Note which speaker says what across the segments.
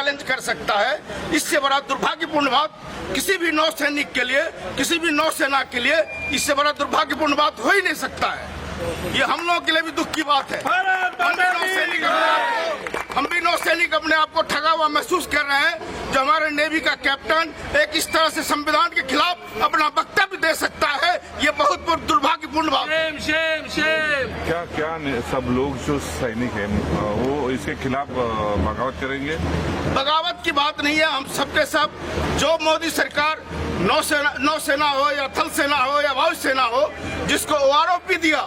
Speaker 1: Challenge कर सकता है। इससे बड़ा दुर्भाग्यपूर्ण बात किसी भी नौसैनिक के लिए, किसी भी नौसेना के लिए इससे बड़ा दुर्भाग्यपूर्ण बात हो ही नहीं सकता है। ये हम लोगों के लिए भी दुख की बात है। हम भी नौसैनिक अपने आप को ठगा हुआ महसूस कर रहे हैं। जो हमारे नेवी का कैप्टन एक इस तरह से संविधान के खिलाफ अपना वक्तव्य दे सकता है, ये बहुत दुर्भाग्यपूर्ण बात है।
Speaker 2: क्या सब लोग जो सैनिक हैं वो इसके खिलाफ बगावत करेंगे?
Speaker 1: बगावत की बात नहीं है। हम सबके सब जो मोदी सरकार नौसेना हो या थल सेना हो या वायुसेना हो, जिसको ओआरओपी दिया,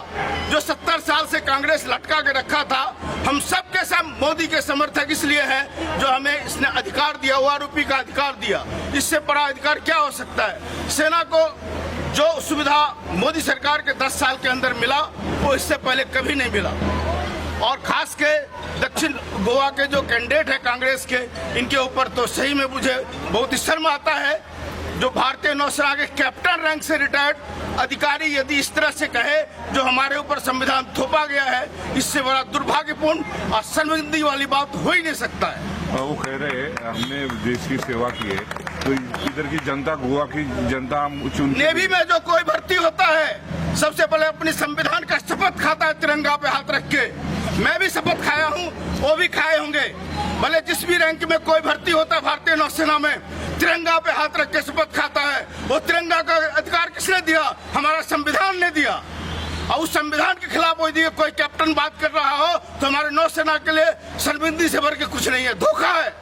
Speaker 1: जो 70 साल से कांग्रेस लटका के रखा था, हम सब के सब मोदी के समर्थक इसलिए हैं जो हमें इसने अधिकार दिया, ओआरओपी का अधिकार दिया। इससे बड़ा अधिकार क्या हो सकता है? सेना को जो सुविधा मोदी सरकार के 10 साल के अंदर मिला वो इससे पहले कभी नहीं मिला। और खास के दक्षिण गोवा के जो कैंडिडेट है कांग्रेस के, इनके ऊपर तो सही में मुझे बहुत ही शर्म आता है। जो भारतीय नौसेना के कैप्टन रैंक से रिटायर्ड अधिकारी यदि इस तरह से कहे जो हमारे ऊपर संविधान थोपा गया है, इससे बड़ा दुर्भाग्यपूर्ण और शर्मिंदगी वाली बात हो ही नहीं सकता है।
Speaker 2: वो कह रहे हैं हमने देश की सेवा की है, तो इधर की जनता, गोवा की जनता हम चुन।
Speaker 1: नेवी में जो कोई भर्ती होता है सबसे पहले अपनी संविधान का शपथ खाता है तिरंगा पे हाथ रख के। मैं भी शपथ खाया हूँ, वो भी खाए होंगे। भले जिस भी रैंक में कोई भर्ती होता है भारतीय नौसेना में, तिरंगा पे हाथ रख के शपथ खाता है। वो तिरंगा का अधिकार किसने दिया? हमारा संविधान ने दिया। और उस संविधान के खिलाफ कोई कैप्टन बात कर रहा हो तो हमारे नौसेना के लिए शर्मिंदगी से बढ़ के कुछ नहीं है, धोखा है।